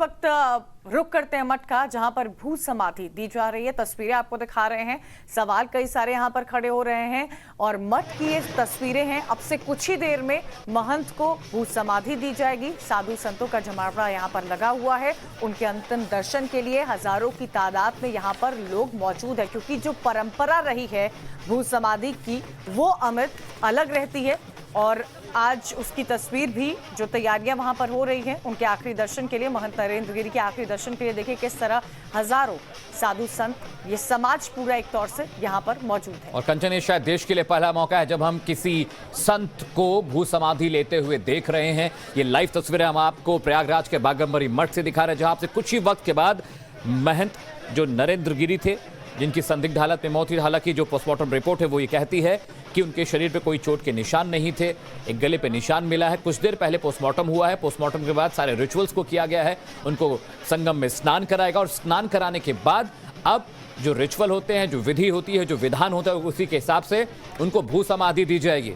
वक्त रुक करते हैं मठ का, जहां पर भू समाधि दी जा रही है। तस्वीरें आपको दिखा रहे हैं। सवाल कई सारे यहां पर खड़े हो रहे हैं और मठ की ये तस्वीरें हैं। अब से कुछ ही देर में महंत को भू समाधि दी जाएगी। साधु संतों का जमावड़ा यहां पर लगा हुआ है। उनके अंतिम दर्शन के लिए हजारों की तादाद में यहां पर लोग मौजूद है, क्योंकि जो परंपरा रही है भू समाधि की वो अमित अलग रहती है। और आज उसकी तस्वीर भी, जो तैयारियां वहां पर हो रही हैं उनके आखिरी दर्शन के लिए, महंत नरेंद्र गिरी के आखिरी दर्शन के लिए, देखिए किस तरह हजारों साधु संत, ये समाज पूरा एक तौर से यहां पर मौजूद है। और कंचन, ये शायद देश के लिए पहला मौका है जब हम किसी संत को भू समाधि लेते हुए देख रहे हैं। ये लाइव तस्वीरें हम आपको प्रयागराज के बागंबरी मठ से दिखा रहे हैं, जहां से कुछ ही वक्त के बाद महंत जो नरेंद्र गिरी थे, जिनकी संदिग्ध हालत में मौत हुई। हालांकि जो पोस्टमार्टम रिपोर्ट है वो ये कहती है कि उनके शरीर पे कोई चोट के निशान नहीं थे। एक गले पे निशान मिला है। कुछ देर पहले पोस्टमार्टम हुआ है। पोस्टमार्टम के बाद सारे रिचुअल्स को किया गया है। उनको संगम में स्नान कराएगा और स्नान कराने के बाद अब जो रिचुअल होते हैं, जो विधि होती है, जो विधान होता है, उसी के हिसाब से उनको भू समाधि दी जाएगी।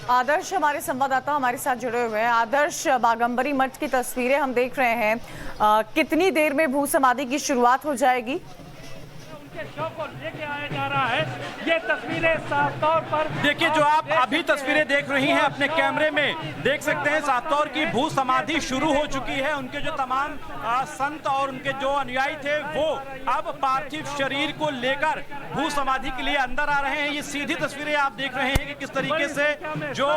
आदर्श हमारे संवाददाता हमारे साथ जुड़े हुए हैं। आदर्श, बागंबरी मठ की तस्वीरें हम देख रहे हैं। कितनी देर में भू समाधि की शुरुआत हो जाएगी? शो को लेके आया जा रहा है। ये तस्वीरें साफ तौर पर देखिए, जो आप अभी तस्वीरें देख रही हैं अपने कैमरे में, देख सकते हैं साफ तौर की भू समाधि शुरू हो चुकी है। उनके जो तमाम संत और उनके जो अनुयायी थे वो अब पार्थिव शरीर को लेकर भू समाधि के लिए अंदर आ रहे हैं। ये सीधी तस्वीरें आप देख रहे हैं कि किस तरीके से जो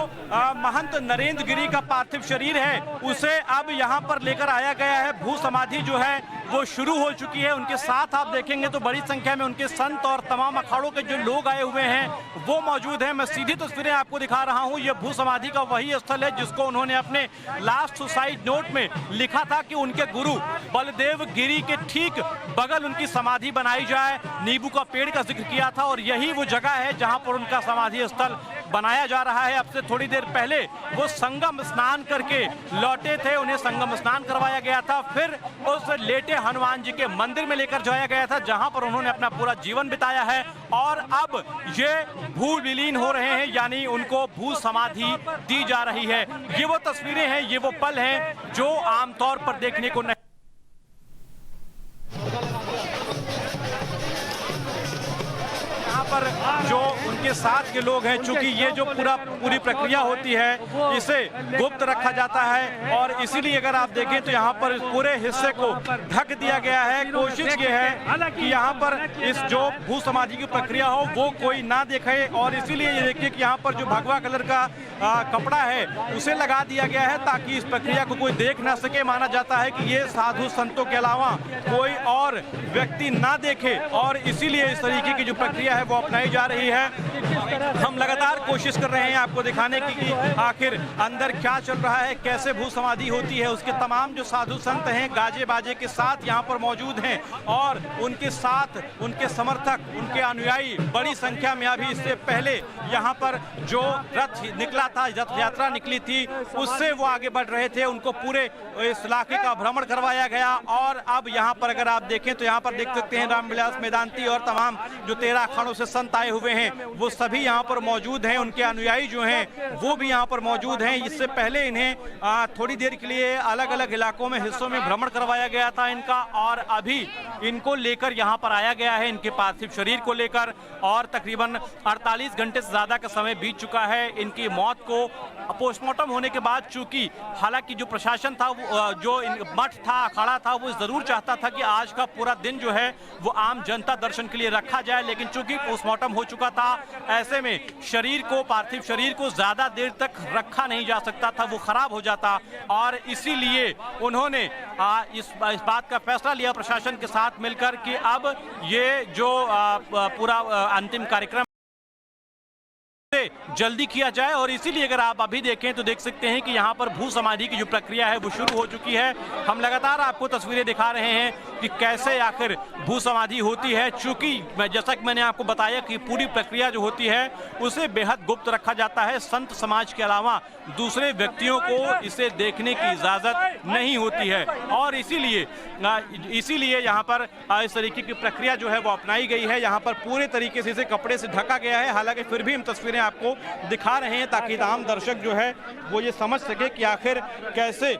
महंत नरेंद्र गिरी का पार्थिव शरीर है उसे अब यहाँ पर लेकर आया गया है। भू समाधि जो है वो शुरू हो चुकी है। उनके साथ आप देखेंगे तो बड़ी संख्या में उनके संत और तमाम अखाड़ों के जो लोग आए हुए हैं वो मौजूद हैं। मैं सीधी तस्वीरें आपको दिखा रहा हूं। ये भू समाधि का वही स्थल है जिसको उन्होंने अपने लास्ट सुसाइड नोट में लिखा था कि उनके गुरु बलदेव गिरी के ठीक बगल उनकी समाधि बनाई जाए। नींबू का पेड़ का जिक्र किया था और यही वो जगह है जहां पर उनका समाधि स्थल बनाया जा रहा है। अब से थोड़ी देर पहले वो संगम स्नान करके लौटे थे। उन्हें संगम स्नान करवाया गया था, फिर उस लेटे हनुमान जी के मंदिर में लेकर जाया गया था जहां पर उन्होंने अपना पूरा जीवन बिताया है। और अब ये भू विलीन हो रहे हैं, यानी उनको भू समाधि दी जा रही है। ये वो तस्वीरें हैं, ये वो पल हैं जो आमतौर पर देखने को नहीं। पर जो उनके साथ के लोग हैं, चूंकि ये जो पूरी प्रक्रिया होती है इसे गुप्त रखा जाता है और इसीलिए अगर आप देखें तो यहाँ पर पूरे हिस्से को ढक दिया गया है। कोशिश ये है कि यहाँ पर इस जो भू समाधि की प्रक्रिया हो वो कोई ना देखे और इसीलिए ये देखिए कि यहाँ पर जो भगवा कलर का कपड़ा है उसे लगा दिया गया है ताकि इस प्रक्रिया को कोई देख ना सके। माना जाता है कि ये साधु संतों के अलावा कोई और व्यक्ति ना देखे और इसीलिए इस तरीके की जो प्रक्रिया है वो अपनाई जा रही है। हम लगातार कोशिश कर रहे हैं आपको दिखाने की कि आखिर अंदर क्या चल रहा है, कैसे भू समाधि होती है। उसके तमाम जो साधु संत हैं गाजे बाजे के साथ यहाँ पर मौजूद हैं और उनके साथ उनके समर्थक, उनके अनुयायी बड़ी संख्या में अभी इससे पहले यहाँ पर जो रथ निकला था, रथ यात्रा निकली थी, उससे वो आगे बढ़ रहे थे। उनको पूरे इस इलाके का भ्रमण करवाया गया और अब यहाँ पर अगर आप देखें तो यहाँ पर देख सकते हैं रामविलास मेदांती और तमाम जो 13 अखाड़ों से संत आए हुए हैं वो सभी यहाँ पर मौजूद हैं। उनके अनुयायी जो हैं वो भी यहाँ पर मौजूद हैं। इससे पहले इन्हें थोड़ी देर के लिए अलग अलग इलाकों में, हिस्सों में भ्रमण करवाया गया था इनका और अभी इनको लेकर यहाँ पर आया गया है, इनके पार्थिव शरीर को लेकर। और तकरीबन 48 घंटे से ज्यादा का समय बीत चुका है इनकी मौत को। पोस्टमार्टम होने के बाद चूंकि हालांकि जो प्रशासन था, जो मठ था, अखाड़ा था, वो जरूर चाहता था कि आज का पूरा दिन जो है वो आम जनता दर्शन के लिए रखा जाए, लेकिन चूंकि पोस्टमार्टम हो चुका था ऐसे में शरीर को, पार्थिव शरीर को ज्यादा देर तक रखा नहीं जा सकता था, वो खराब हो जाता और इसीलिए उन्होंने इस बात का फैसला लिया प्रशासन के साथ मिलकर कि अब ये जो पूरा अंतिम कार्यक्रम जल्दी किया जाए। और इसीलिए अगर आप अभी देखें तो देख सकते हैं कि यहाँ पर भू समाधि की जो प्रक्रिया है वो शुरू हो चुकी है। हम लगातार आपको तस्वीरें दिखा रहे हैं कि कैसे आखिर भू समाधि होती है। चूंकि जैसा कि मैंने आपको बताया कि पूरी प्रक्रिया जो होती है उसे बेहद गुप्त रखा जाता है। संत समाज के अलावा दूसरे व्यक्तियों को इसे देखने की इजाजत नहीं होती है और इसीलिए यहाँ पर इस तरीके की प्रक्रिया जो है वो अपनाई गई है। यहाँ पर पूरे तरीके से इसे कपड़े से ढका गया है। हालांकि फिर भी हम तस्वीरें आपको दिखा रहे हैं ताकि आम दर्शक जो है वो ये समझ सके कि आखिर कैसे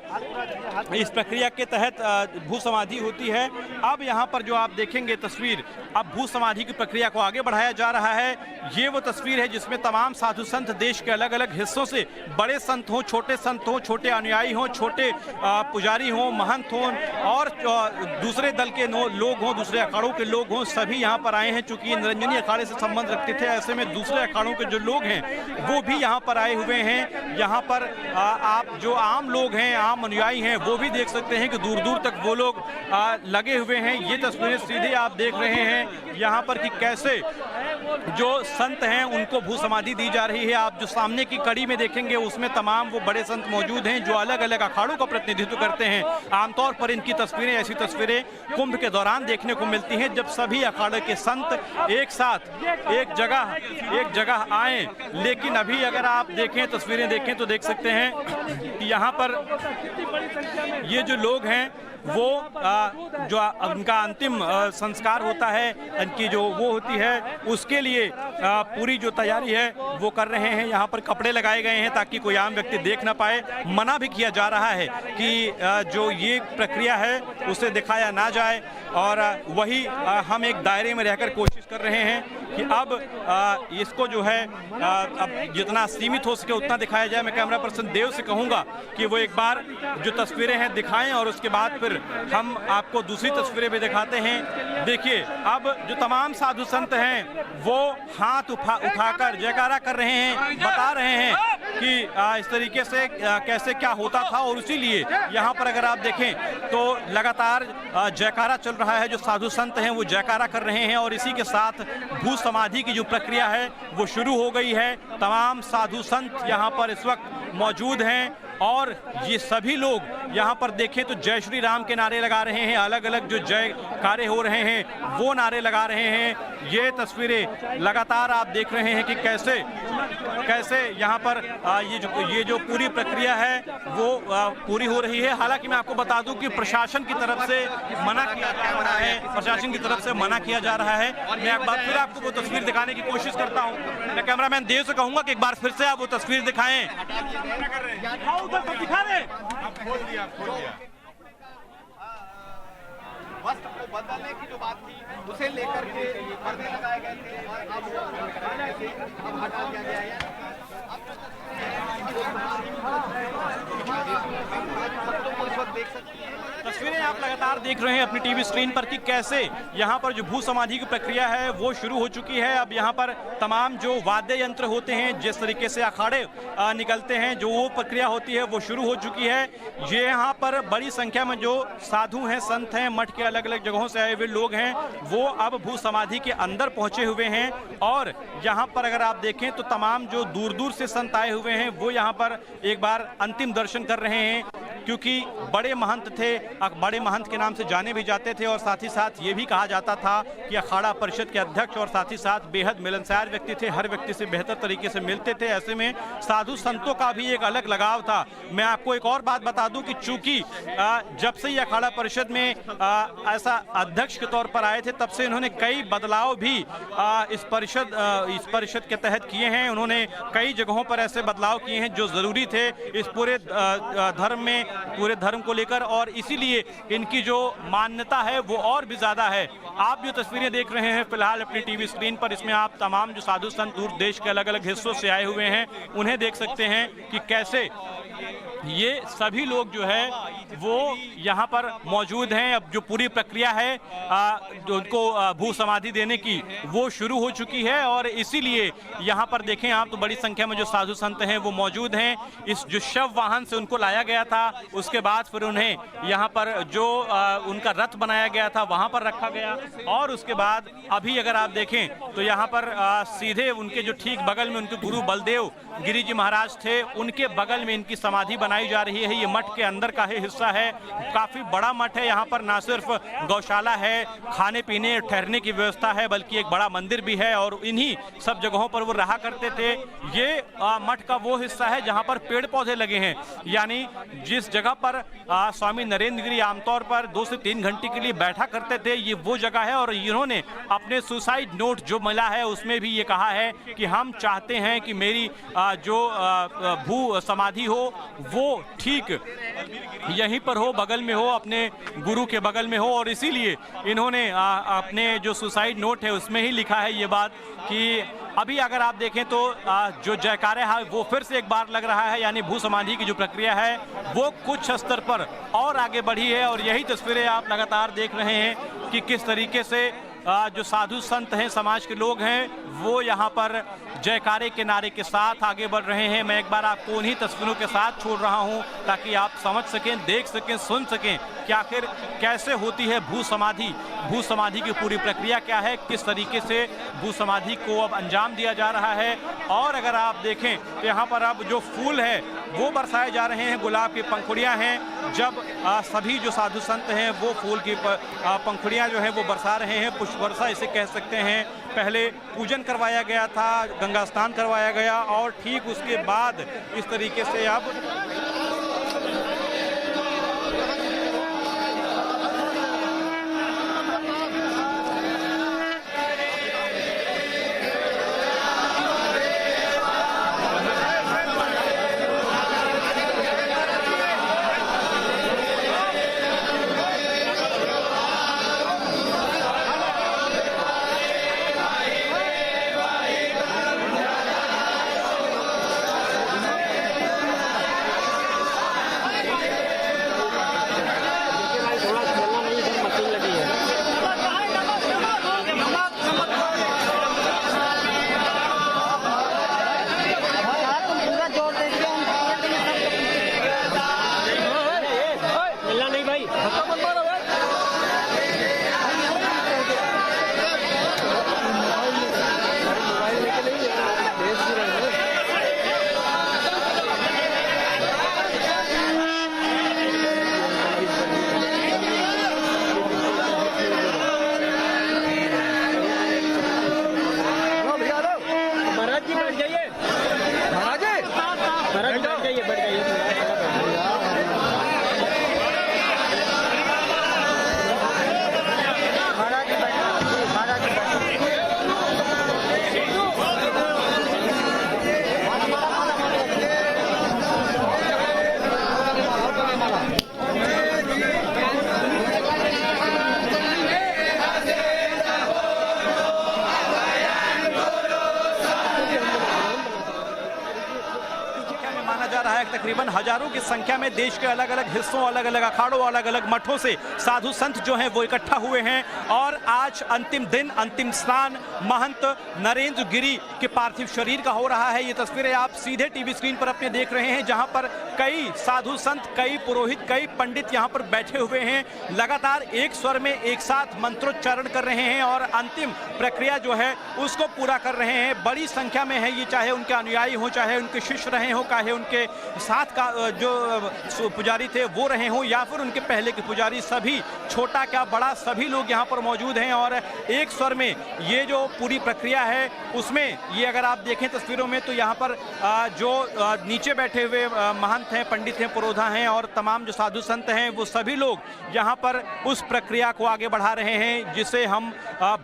इस प्रक्रिया के तहत भू समाधि होती है। अब यहाँ पर जो आप देखेंगे तस्वीर, अब भू समाधि की प्रक्रिया को आगे बढ़ाया जा रहा है। ये वो तस्वीर है जिसमें तमाम साधु संत देश के अलग अलग हिस्सों से, बड़े संत हों, छोटे अनुयायी हों, छोटे पुजारी हों, महंत हों और दूसरे दल के लोग हों, दूसरे अखाड़ों के लोग हों, सभी यहाँ पर आए हैं। चूंकि निरंजनी अखाड़े से संबंध रखते थे, ऐसे में दूसरे अखाड़ों के जो लोग हैं वो भी यहाँ पर आए हुए हैं। यहाँ पर आप जो आम लोग हैं, आम अनुयायी हैं, वो भी देख सकते हैं कि दूर दूर तक वो लोग लगे हुए हैं। ये तस्वीरें सीधे आप देख रहे हैं यहाँ पर कि कैसे जो संत हैं उनको भू समाधि दी जा रही है। आप जो सामने की कड़ी में देखेंगे उसमें तमाम वो बड़े संत मौजूद हैं जो अलग अलग अखाड़ों का प्रतिनिधित्व करते हैं। आमतौर पर इनकी तस्वीरें, ऐसी तस्वीरें कुंभ के दौरान देखने को मिलती हैं जब सभी अखाड़े के संत एक साथ एक जगह आए। लेकिन अभी अगर आप देखें, तस्वीरें देखें तो देख सकते हैं कि यहाँ पर ये जो लोग हैं वो जो उनका अंतिम संस्कार होता है, इनकी जो वो होती है, उसके लिए पूरी जो तैयारी है वो कर रहे हैं। यहाँ पर कपड़े लगाए गए हैं ताकि कोई आम व्यक्ति देख ना पाए। मना भी किया जा रहा है कि जो ये प्रक्रिया है उसे दिखाया ना जाए और वही हम एक दायरे में रहकर कोशिश कर रहे हैं कि अब इसको जो है अब जितना सीमित हो सके उतना दिखाया जाए। मैं कैमरा पर्सन देव से कहूँगा कि वो एक बार जो तस्वीरें हैं दिखाएं और उसके बाद फिर हम आपको दूसरी तस्वीरें भी दिखाते हैं। देखिए, अब जो तमाम साधु संत हैं वो हाथ उठाकर जयकारा कर रहे हैं, बता रहे हैं कि इस तरीके से कैसे क्या होता था। और इसीलिए यहाँ पर अगर आप देखें तो लगातार जयकारा चल रहा है। जो साधु संत हैं वो जयकारा कर रहे हैं और इसी के साथ भू समाधि की जो प्रक्रिया है वो शुरू हो गई है। तमाम साधु संत यहाँ पर इस वक्त मौजूद हैं और ये सभी लोग यहाँ पर देखें तो जय श्री राम के नारे लगा रहे हैं। अलग अलग जो जयकारे हो रहे हैं वो नारे लगा रहे हैं। ये तस्वीरें लगातार आप देख रहे हैं कि कैसे यहाँ पर ये जो पूरी प्रक्रिया है वो पूरी हो रही है। हालांकि मैं आपको बता दूं कि प्रशासन की तरफ से मना किया जा रहा है, मैं एक बार फिर आपको वो तस्वीर दिखाने की कोशिश करता हूँ। मैं कैमरामैन देव से कहूँगा कि एक बार फिर से आप वो तस्वीर दिखाएं। दिखा रहे खोल दिया। वस्त्र को बदलने की जो बात थी उसे लेकर के पर्दे लगाए गए थे और अब हटा दिया गया है। देख सकते हैं तस्वीरें आप लगातार देख रहे हैं अपनी टीवी स्क्रीन पर कि कैसे यहाँ पर जो भू समाधि की प्रक्रिया है वो शुरू हो चुकी है। अब यहाँ पर तमाम जो वाद्य यंत्र होते हैं, जिस तरीके से अखाड़े निकलते हैं, जो वो प्रक्रिया होती है वो शुरू हो चुकी है। ये यहाँ पर बड़ी संख्या में जो साधु हैं, संत हैं, मठ के अलग अलग जगहों से आए हुए लोग हैं वो अब भू समाधि के अंदर पहुंचे हुए हैं। और यहाँ पर अगर आप देखें तो तमाम जो दूर दूर से संत आए हुए हैं वो यहाँ पर एक बार अंतिम दर्शन कर रहे हैं, क्योंकि बड़े महंत थे, बड़े महंत के नाम से जाने भी जाते थे और साथ ही साथ ये भी कहा जाता था कि अखाड़ा परिषद के अध्यक्ष और साथ ही साथ बेहद मिलनसार व्यक्ति थे, हर व्यक्ति से बेहतर तरीके से मिलते थे। ऐसे में साधु संतों का भी एक अलग लगाव था। मैं आपको एक और बात बता दूं कि चूंकि जब से ये अखाड़ा परिषद में ऐसा अध्यक्ष के तौर पर आए थे तब से इन्होंने कई बदलाव भी इस परिषद के तहत किए हैं। उन्होंने कई जगहों पर ऐसे बदलाव किए हैं जो जरूरी थे इस पूरे धर्म को लेकर, और इसीलिए इनकी जो मान्यता है वो और भी ज्यादा है। आप जो तस्वीरें देख रहे हैं फिलहाल अपनी टीवी स्क्रीन पर, इसमें आप तमाम जो साधु संत दूर देश के अलग अलग हिस्सों से आए हुए हैं उन्हें देख सकते हैं कि कैसे ये सभी लोग जो है वो यहाँ पर मौजूद हैं। अब जो पूरी प्रक्रिया है जो उनको भू समाधि देने की वो शुरू हो चुकी है और इसीलिए यहाँ पर देखें आप तो बड़ी संख्या में जो साधु संत हैं वो मौजूद हैं। इस जो शव वाहन से उनको लाया गया था उसके बाद फिर उन्हें यहाँ पर जो उनका रथ बनाया गया था वहाँ पर रखा गया और उसके बाद अभी अगर आप देखें तो यहाँ पर सीधे उनके जो ठीक बगल में उनके गुरु बलदेव गिरी जी महाराज थे, उनके बगल में इनकी समाधि बनाई जा रही है। ये मठ के अंदर का ही हिस्सा है, काफी बड़ा मठ है। यहाँ पर ना सिर्फ गौशाला है, खाने पीने ठहरने की व्यवस्था है, बल्कि एक बड़ा मंदिर भी है और इन्हीं सब जगहों पर वो रहा करते थे। ये मठ का वो हिस्सा है जहाँ पर पेड़ पौधे लगे हैं, यानी जिस जगह पर स्वामी नरेंद्र गिरी आमतौर पर 2 से 3 घंटे के लिए बैठा करते थे, ये वो जगह है। और इन्होंने अपने सुसाइड नोट जो मिला है उसमें भी ये कहा है कि हम चाहते हैं कि मेरी जो भू समाधि हो वो ठीक यहीं पर हो, बगल में हो, अपने गुरु के बगल में हो। और इसीलिए इन्होंने अपने जो सुसाइड नोट है उसमें ही लिखा है ये बात कि अभी अगर आप देखें तो जो जयकारे है वो फिर से एक बार लग रहा है, यानी भू समाधि की जो प्रक्रिया है वो कुछ स्तर पर और आगे बढ़ी है। और यही तस्वीरें आप लगातार देख रहे हैं कि किस तरीके से जो साधु संत हैं, समाज के लोग हैं, वो यहाँ पर जयकारे के नारे के साथ आगे बढ़ रहे हैं। मैं एक बार आपको उन्हीं तस्वीरों के साथ छोड़ रहा हूँ ताकि आप समझ सकें, देख सकें, सुन सकें कि आखिर कैसे होती है भू समाधि, भू समाधि की पूरी प्रक्रिया क्या है, किस तरीके से भू समाधि को अब अंजाम दिया जा रहा है। और अगर आप देखें तो यहाँ पर अब जो फूल है वो बरसाए जा रहे हैं, गुलाब की पंखुड़ियाँ हैं। जब सभी जो साधु संत हैं वो फूल की पंखुड़ियाँ जो हैं वो बरसा रहे हैं, पुष्प वर्षा इसे कह सकते हैं। पहले पूजन करवाया गया था, गंगा स्नान करवाया गया और ठीक उसके बाद इस तरीके से अब तकरीबन हजारों की संख्या में देश के अलग अलग हिस्सों, अलग अलग अखाड़ों, अलग अलग मठों से साधु संत जो हैं वो इकट्ठा हुए हैं। और आज अंतिम दिन, अंतिम स्नान महंत नरेंद्र गिरी के पार्थिव शरीर का हो रहा है। ये तस्वीरें आप सीधे टीवी स्क्रीन पर अपने देख रहे हैं, जहां पर कई साधु संत, कई पुरोहित, कई पंडित यहां पर बैठे हुए हैं, लगातार एक स्वर में एक साथ मंत्रोच्चारण कर रहे हैं और अंतिम प्रक्रिया जो है उसको पूरा कर रहे हैं। बड़ी संख्या में है ये, चाहे उनके अनुयायी हो, चाहे उनके शिष्य रहे हो, चाहे उनके साथ का जो पुजारी थे वो रहे हों, या फिर उनके पहले के पुजारी, सभी छोटा क्या बड़ा सभी लोग यहाँ पर मौजूद हैं। और एक स्वर में ये जो पूरी प्रक्रिया है उसमें ये अगर आप देखें तस्वीरों में तो यहाँ पर जो नीचे बैठे हुए महंत हैं, पंडित हैं, पुरोधा हैं और तमाम जो साधु संत हैं वो सभी लोग यहाँ पर उस प्रक्रिया को आगे बढ़ा रहे हैं जिसे हम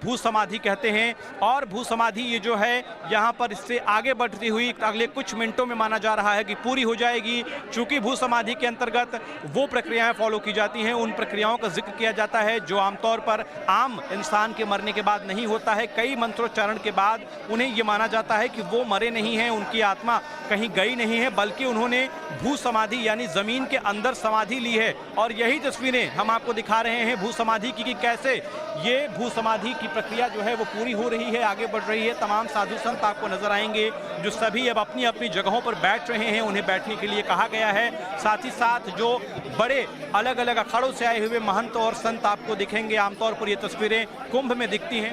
भू समाधि कहते हैं। और भू समाधि ये जो है यहाँ पर इससे आगे बढ़ती हुई अगले कुछ मिनटों में माना जा रहा है कि पूरी हो जाएगी। चूंकि भू समाधि के अंतर्गत वो प्रक्रियाएं फॉलो की जाती हैं, उन प्रक्रियाओं का जिक्र किया जाता है जो आमतौर पर आम इंसान के मरने के बाद नहीं होता है। कई मंत्रोच्चारण के बाद उन्हें ये माना जाता है कि वो मरे नहीं हैं, उनकी आत्मा कहीं गई नहीं है, बल्कि उन्होंने भू समाधि यानी जमीन के अंदर समाधि ली है। और यही तस्वीरें हम आपको दिखा रहे हैं भू समाधि की, कि कैसे ये भू समाधि की प्रक्रिया जो है वो पूरी हो रही है, आगे बढ़ रही है। तमाम साधु संत आपको नजर आएंगे जो सभी अब अपनी अपनी जगहों पर बैठ रहे हैं, उन्हें बैठने के लिए कहा गया है। साथ ही साथ जो बड़े अलग अलग अखाड़ों से आए हुए महंत और संत आपको दिखेंगे। आमतौर पर ये तस्वीरें कुंभ में दिखती हैं।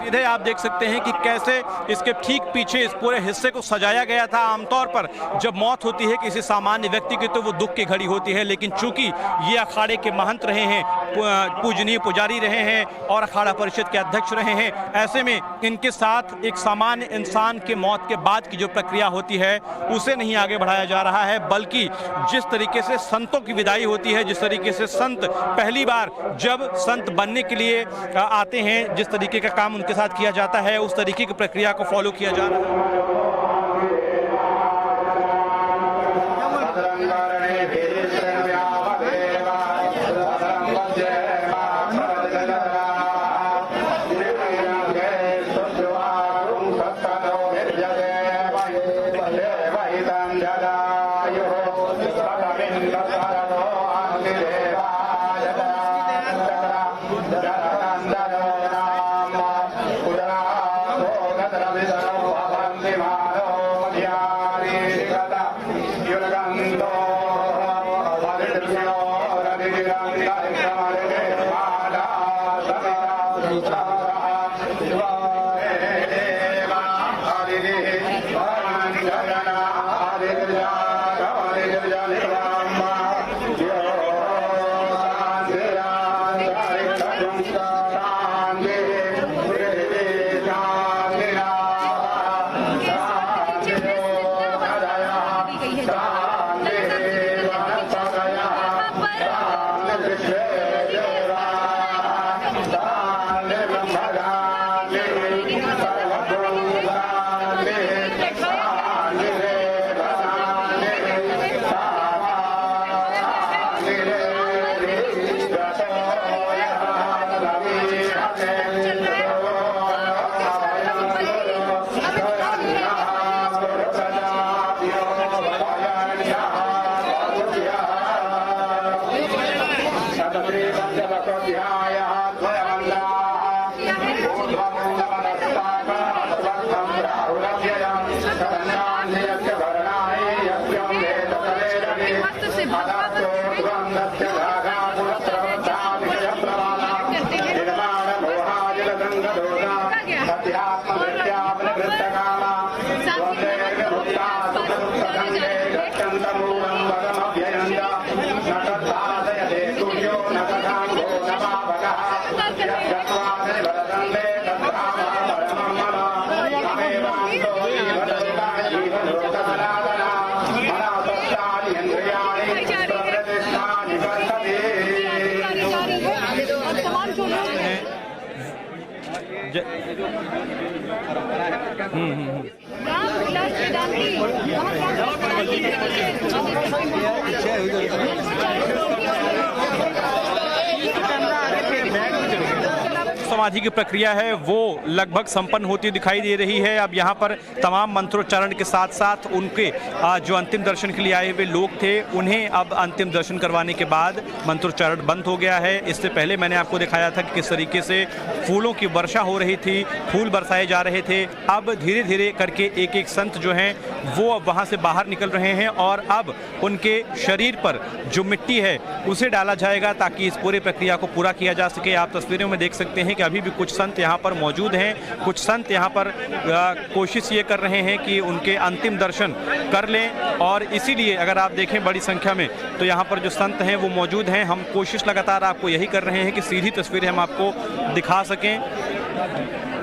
इधर आप देख सकते हैं कि कैसे इसके ठीक पीछे इस पूरे हिस्से को सजाया गया था। आमतौर पर जब मौत होती है किसी सामान्य व्यक्ति की तो वो दुख की घड़ी होती है, लेकिन चूंकि ये अखाड़े के महंत रहे हैं, पूजनीय पुजारी रहे हैं और अखाड़ा परिषद के अध्यक्ष रहे हैं, ऐसे में इनके साथ एक सामान्य इंसान के मौत के बाद की जो प्रक्रिया होती है उसे नहीं आगे बढ़ाया जा रहा है, बल्कि जिस तरीके से संतों की विदाई होती है, जिस तरीके से संत पहली बार जब संत बनने के लिए आते हैं, जिस तरीके का काम उनके साथ किया जाता है उस तरीके की प्रक्रिया को फॉलो किया जा रहा है। समाधि की प्रक्रिया है वो लगभग संपन्न होती दिखाई दे रही है। अब यहाँ पर तमाम मंत्रोच्चारण के साथ साथ उनके जो अंतिम दर्शन के लिए आए हुए लोग थे उन्हें अब अंतिम दर्शन करवाने के बाद मंत्रोच्चारण बंद हो गया है। इससे पहले मैंने आपको दिखाया था कि किस तरीके से फूलों की वर्षा हो रही थी, फूल बरसाए जा रहे थे। अब धीरे धीरे करके एक एक संत जो हैं वो अब वहाँ से बाहर निकल रहे हैं और अब उनके शरीर पर जो मिट्टी है उसे डाला जाएगा ताकि इस पूरी प्रक्रिया को पूरा किया जा सके। आप तस्वीरों में देख सकते हैं कि अभी भी कुछ संत यहाँ पर मौजूद हैं, कुछ संत यहाँ पर कोशिश ये कर रहे हैं कि उनके अंतिम दर्शन कर लें और इसीलिए अगर आप देखें बड़ी संख्या में तो यहाँ पर जो संत हैं वो मौजूद हैं। हम कोशिश लगातार आपको यही कर रहे हैं कि सीधी तस्वीरें हम आपको दिखा सकें।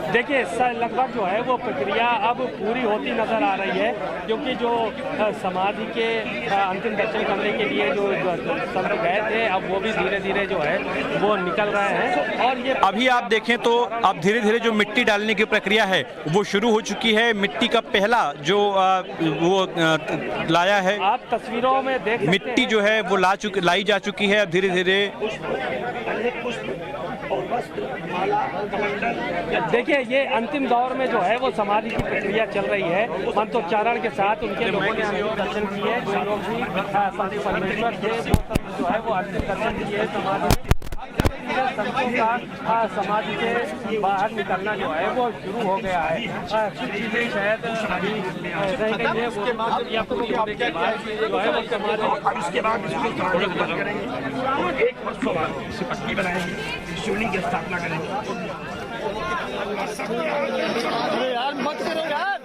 देखिए लगभग जो है वो प्रक्रिया अब पूरी होती नज़र आ रही है, क्योंकि जो समाधि के अंतिम दर्शन करने के लिए जो संत गए थे अब वो भी धीरे धीरे जो है वो निकल रहे हैं। और ये अभी आप देखें तो अब धीरे धीरे जो मिट्टी डालने की प्रक्रिया है वो शुरू हो चुकी है। मिट्टी का पहला जो वो लाया है, आप तस्वीरों में देख मिट्टी जो है वो लाई जा चुकी है। अब धीरे धीरे देखिए ये अंतिम दौर में जो है वो समाधि की प्रक्रिया चल रही है। मंत्रोच्चारण के साथ उनके लोगों ने अंतिम दर्शन किए, जो लोग भी परमेश्वर थे जो है वो अंतिम दर्शन किए समाधि संतों का समाधि से बाहर निकलना जो है वो शुरू हो गया है। कुछ चीजें शायद अभी रह गई है, उसके बाद जो है वो समाधि उसके बाद एक वर्ष बाद पट्टी बनाएंगे। शिवलिंग की स्थापना करेंगे। यार मत करो यार।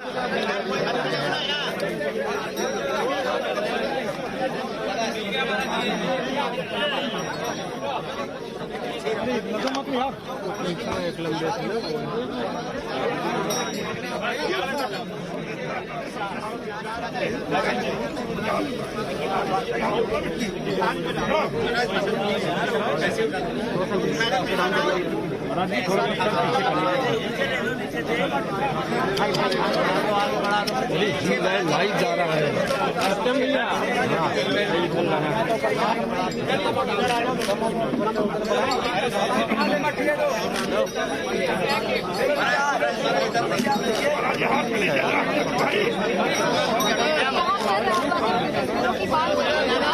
लाइव जा रहा है।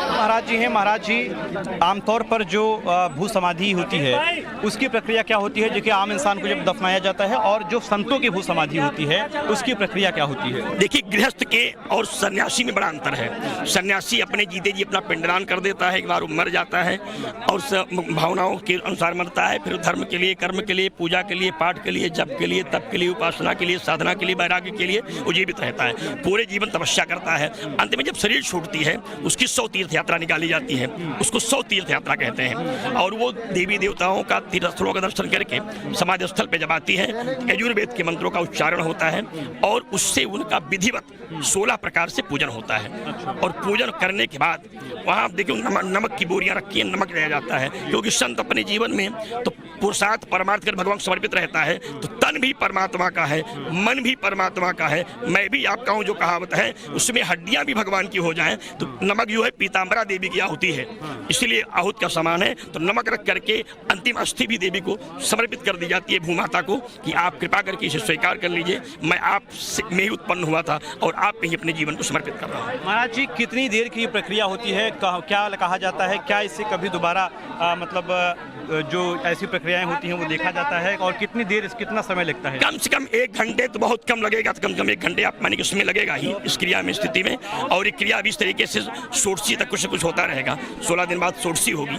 महाराज जी हैं। महाराज जी, आमतौर पर जो भू समाधि होती है उसकी प्रक्रिया क्या होती है, जो कि आम इंसान को जब दफनाया जाता है, और जो संतों की भू समाधि होती है उसकी प्रक्रिया क्या होती है? देखिए, गृहस्थ के और सन्यासी में बड़ा अंतर है। सन्यासी अपने जीते जी अपना पिंडदान कर देता है, एक बार वो मर जाता है और भावनाओं के अनुसार मरता है, फिर धर्म के लिए, कर्म के लिए, पूजा के लिए, पाठ के लिए, जप के लिए, तप के लिए, उपासना के लिए, साधना के लिए, वैराग्य के लिए वो जीवित रहता है, पूरे जीवन तपस्या करता है। अंत में जब शरीर छूटती है उसकी 100 तीर्थ यात्रा निकाली जाती है, उसको 100 तीर्थ यात्रा कहते हैं। और वो देवी देवताओं का तीर्थस्थलों का दर्शन करके समाधि स्थल पे जब आती है, यजुर्वेद के मंत्रों का उच्चारण होता है और उससे उनका विधिवत 16 प्रकार से पूजन होता है। और पूजन करने के बाद वहाँ आप देखिए नमक की बोरियां रखी हैं, नमक दिया जाता है, क्योंकि संत अपने जीवन में तो पुरुषार्थ परमार्थ कर भगवान समर्पित रहता है, तो तन भी परमात्मा का है, मन भी परमात्मा का है, मैं भी आपका हूँ जो कहावत है, उसमें हड्डियां भी भगवान की हो जाएं, तो नमक जो है पीताम्बरा देवी की आहुति है, इसलिए आहूत का समान है। तो नमक रख करके अंतिम अस्थि भी देवी को समर्पित कर दी जाती है, भूमाता को, कि आप कृपा करके इसे स्वीकार कर लीजिए, मैं आप में ही उत्पन्न हुआ था और आप में ही अपने जीवन को समर्पित कर रहा हूँ। महाराज जी, कितनी देर की प्रक्रिया होती है, क्या कहा जाता है, क्या इससे कभी दोबारा जो ऐसी प्रक्रियाएं होती हैं वो देखा जाता है, और कितना समय लगता है? कम से कम 1 घंटे तो बहुत कम लगेगा, तो कम से कम 1 घंटे आप माने कि उसमें लगेगा ही इस क्रिया में, स्थिति में। और ये क्रिया भी इस तरीके से सोडसी तक कुछ न कुछ होता रहेगा। 16 दिन बाद सोडसी होगी,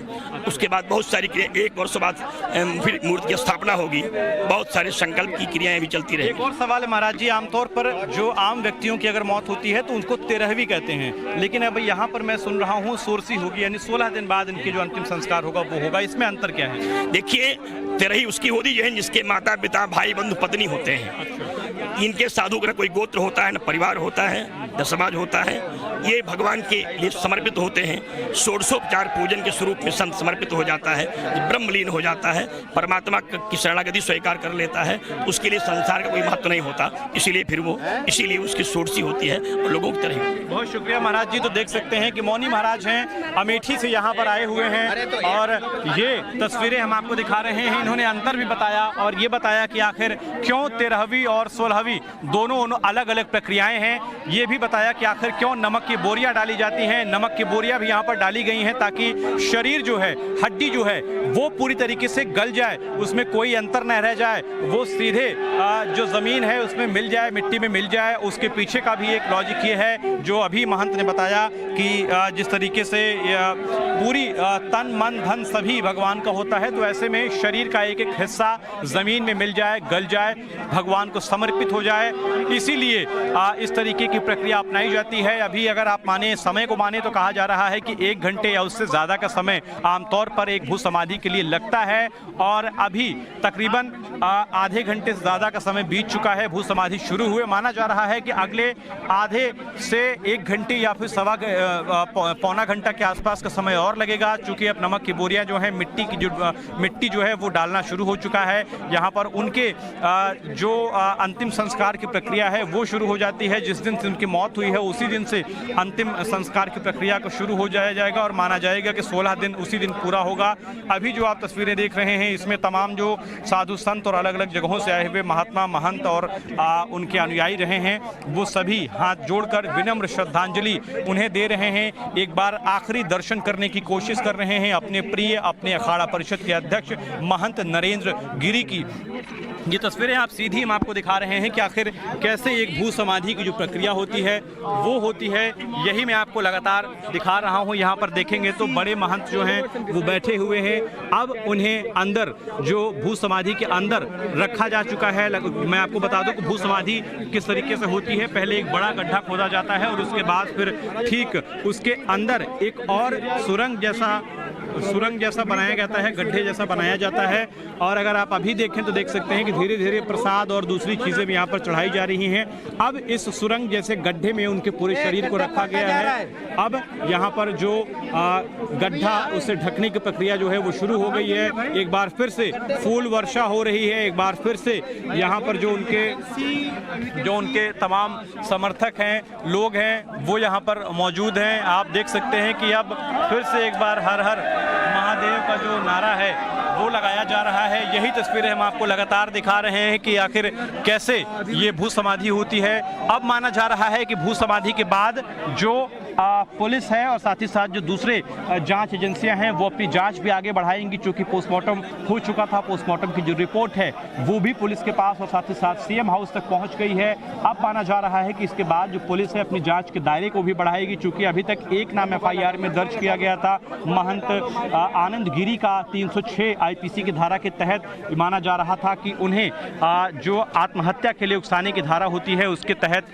उसके बाद बहुत सारी क्रिया, 1 वर्ष बाद फिर मूर्ति की स्थापना होगी, बहुत सारे संकल्प की क्रियाएं भी चलती रहेगी। एक और सवाल है महाराज जी, आमतौर पर जो आम व्यक्तियों की अगर मौत होती है तो उनको 13वीं कहते हैं, लेकिन अब यहाँ पर मैं सुन रहा हूँ सोडसी होगी, यानी 16 दिन बाद इनके जो अंतिम संस्कार होगा वो होगा, इसमें अंतर क्या है? देखिए, 13वीं उसकी होती है जिसके माता पिता भाई बंधु पत्नी होते हैं। इनके साधु का कोई गोत्र होता है, न परिवार होता है, न समाज होता है, ये भगवान के लिए समर्पित होते हैं। षोडशोपचार पूजन के स्वरूप में संत समर्पित हो जाता है, ब्रह्मलीन हो जाता है, परमात्मा की शरणागति स्वीकार कर लेता है, उसके लिए संसार का कोई महत्व नहीं होता, इसीलिए उसकी सोडसी होती है और लोगों की तरह। बहुत शुक्रिया महाराज जी। तो देख सकते हैं कि मौनी महाराज हैं, अमेठी से यहाँ पर आए हुए हैं, और ये तस्वीरें हम आपको दिखा रहे हैं। इन्होंने अंतर भी बताया और ये बताया कि आखिर क्यों 13वीं और 16वीं दोनों अलग अलग प्रक्रियाएं हैं। ये भी बताया कि आखिर क्यों नमक की बोरियां डाली जाती हैं। नमक की बोरियां भी यहाँ पर डाली गई हैं ताकि शरीर जो है, हड्डी जो है वो पूरी तरीके से गल जाए, उसमें कोई अंतर न रह जाए, वो सीधे जो ज़मीन है उसमें मिल जाए, मिट्टी में मिल जाए। उसके पीछे का भी एक लॉजिक ये है जो अभी महंत ने बताया कि जिस तरीके से पूरी तन मन धन सभी भगवान का होता है, तो ऐसे में शरीर का एक एक हिस्सा ज़मीन में मिल जाए, गल जाए, भगवान को समर्पित हो जाए, इसीलिए इस तरीके की प्रक्रिया अपनाई जाती है। अभी अगर आप समय को माने तो कहा जा रहा है कि 1 घंटे या उससे ज़्यादा का समय आमतौर पर एक भू समाधि के लिए लगता है, और अभी तकरीबन आधे घंटे से ज़्यादा का समय बीत चुका है भू समाधि शुरू हुए। माना जा रहा है कि अगले आधे से 1 घंटे या फिर पौना घंटा के आसपास का समय और लगेगा, चूँकि अब नमक की बोरियां जो है, मिट्टी जो है वो डालना शुरू हो चुका है। यहाँ पर उनके जो अंतिम संस्कार की प्रक्रिया है वो शुरू हो जाती है। जिस दिन से उनकी मौत हुई है उसी दिन से अंतिम संस्कार की प्रक्रिया को शुरू हो जाएगा, और माना जाएगा कि 16 दिन उसी दिन पूरा होगा। अभी जो आप तस्वीरें देख रहे हैं इसमें तमाम जो साधु संत और अलग अलग जगहों से आए हुए महात्मा महंत और उनके अनुयायी रहे हैं, वो सभी हाथ जोड़कर विनम्र श्रद्धांजलि उन्हें दे रहे हैं। एक बार आखिरी दर्शन करने की कोशिश कर रहे हैं अपने प्रिय, अपने अखाड़ा परिषद के अध्यक्ष महंत नरेंद्र गिरी की। ये तस्वीरें आप सीधी हम आपको दिखा रहे हैं कि आखिर कैसे एक भू समाधि की जो प्रक्रिया होती है वो होती है, यही मैं आपको लगातार दिखा रहा हूँ। यहाँ पर देखेंगे तो बड़े महंत जो हैं वो बैठे हुए हैं, अब उन्हें अंदर जो भू समाधि के अंदर रखा जा चुका है। मैं आपको बता दूं कि भू समाधि किस तरीके से होती है। पहले एक बड़ा गड्ढा खोदा जाता है और उसके बाद फिर ठीक उसके अंदर एक और सुरंग जैसा बनाया जाता है, गड्ढे जैसा बनाया जाता है। और अगर आप अभी देखें तो देख सकते हैं कि धीरे धीरे प्रसाद और दूसरी चीज़ें भी यहाँ पर चढ़ाई जा रही हैं। अब इस सुरंग जैसे गड्ढे में उनके पूरे शरीर को रखा गया है। अब यहाँ पर जो गड्ढा उसे ढकने की प्रक्रिया जो है वो शुरू हो गई है। एक बार फिर से फूल वर्षा हो रही है। एक बार फिर से यहाँ पर जो उनके तमाम समर्थक हैं, लोग हैं, वो यहाँ पर मौजूद हैं। आप देख सकते हैं कि अब फिर से एक बार हर हर महादेव का जो नारा है वो लगाया जा रहा है। यही तस्वीरें हम आपको लगातार दिखा रहे हैं कि आखिर कैसे ये भू समाधि होती है। अब माना जा रहा है कि भू समाधि के बाद जो पुलिस है और साथ ही साथ जो दूसरे जांच एजेंसियां हैं वो अपनी जांच भी आगे बढ़ाएंगी, क्योंकि पोस्टमार्टम हो चुका था। पोस्टमार्टम की जो रिपोर्ट है वो भी पुलिस के पास और साथ ही साथ सीएम हाउस तक पहुंच गई है। अब माना जा रहा है कि इसके बाद जो पुलिस है अपनी जांच के दायरे को भी बढ़ाएगी, क्योंकि अभी तक एक नाम एफआईआर में दर्ज किया गया था महंत आनंद गिरी का 306 आईपीसी की धारा के तहत। माना जा रहा था कि उन्हें जो आत्महत्या के लिए उकसाने की धारा होती है उसके तहत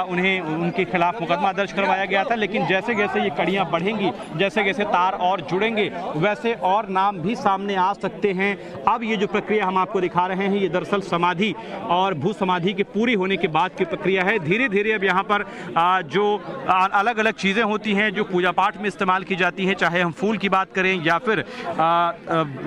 उन्हें उनके खिलाफ मुकदमा दर्ज करवाया गया था। लेकिन जैसे जैसे ये कड़ियां बढ़ेंगी, जैसे जैसे तार और जुड़ेंगे, वैसे और नाम भी सामने आ सकते हैं। अब ये जो प्रक्रिया हम आपको दिखा रहे हैं ये दरअसल समाधि और भू समाधि के पूरी होने के बाद की प्रक्रिया है। धीरे धीरे अब यहाँ पर जो अलग अलग चीज़ें होती हैं जो पूजा पाठ में इस्तेमाल की जाती हैं, चाहे हम फूल की बात करें या फिर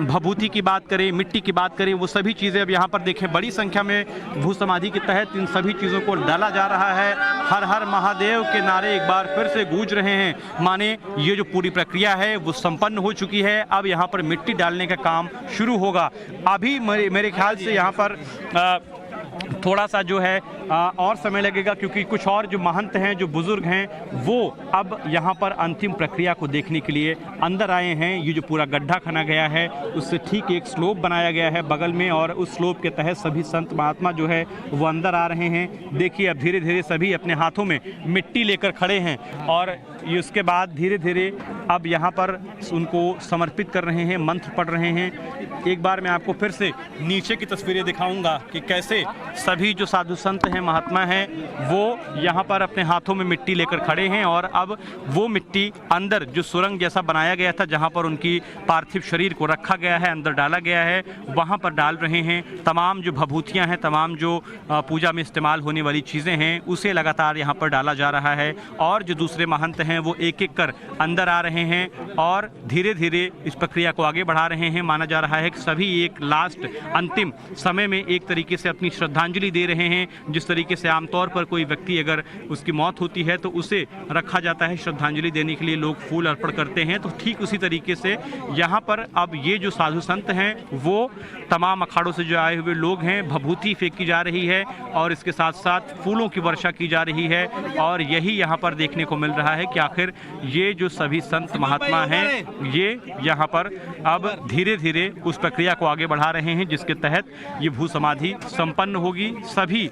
भभूति की बात करें, मिट्टी की बात करें, वो सभी चीज़ें अब यहाँ पर देखें बड़ी संख्या में भू समाधि के तहत इन सभी चीज़ों को डाला जा रहा है। हर हर महादेव के नारे एक बार फिर से गूंज रहे हैं। माने ये जो पूरी प्रक्रिया है वो संपन्न हो चुकी है। अब यहाँ पर मिट्टी डालने का काम शुरू होगा। अभी मेरे ख्याल से यहाँ पर थोड़ा सा जो है और समय लगेगा, क्योंकि कुछ और जो महंत हैं, जो बुजुर्ग हैं, वो अब यहाँ पर अंतिम प्रक्रिया को देखने के लिए अंदर आए हैं। ये जो पूरा गड्ढा खना गया है उससे ठीक एक स्लोप बनाया गया है बगल में, और उस स्लोप के तहत सभी संत महात्मा जो है वो अंदर आ रहे हैं। देखिए अब धीरे धीरे सभी अपने हाथों में मिट्टी लेकर खड़े हैं और ये उसके बाद धीरे धीरे अब यहाँ पर उनको समर्पित कर रहे हैं, मंत्र पढ़ रहे हैं। एक बार मैं आपको फिर से नीचे की तस्वीरें दिखाऊंगा कि कैसे सभी जो साधु संत हैं, महात्मा हैं, वो यहाँ पर अपने हाथों में मिट्टी लेकर खड़े हैं और अब वो मिट्टी अंदर जो सुरंग जैसा बनाया गया था जहाँ पर उनकी पार्थिव शरीर को रखा गया है, अंदर डाला गया है, वहाँ पर डाल रहे हैं। तमाम जो भभूतियाँ हैं, तमाम जो पूजा में इस्तेमाल होने वाली चीज़ें हैं, उसे लगातार यहाँ पर डाला जा रहा है। और जो दूसरे महंत हैं वो एक एक कर अंदर आ रहे हैं और धीरे धीरे इस प्रक्रिया को आगे बढ़ा रहे हैं। माना जा रहा है कि सभी एक लास्ट अंतिम समय में एक तरीके से अपनी श्रद्धांजलि दे रहे हैं। जिस तरीके से आमतौर पर कोई व्यक्ति अगर उसकी मौत होती है तो उसे रखा जाता है, श्रद्धांजलि देने के लिए लोग फूल अर्पण करते हैं, तो ठीक उसी तरीके से यहाँ पर अब ये जो साधु संत हैं वो तमाम अखाड़ों से जो आए हुए लोग हैं, भभूति फेंकी जा रही है और इसके साथ साथ फूलों की वर्षा की जा रही है। और यही यहाँ पर देखने को मिल रहा है कि आखिर ये जो सभी संत महात्मा हैं ये यहाँ पर अब धीरे धीरे उस प्रक्रिया को आगे बढ़ा रहे हैं जिसके तहत ये भू समाधि संपन्न होगी। सभी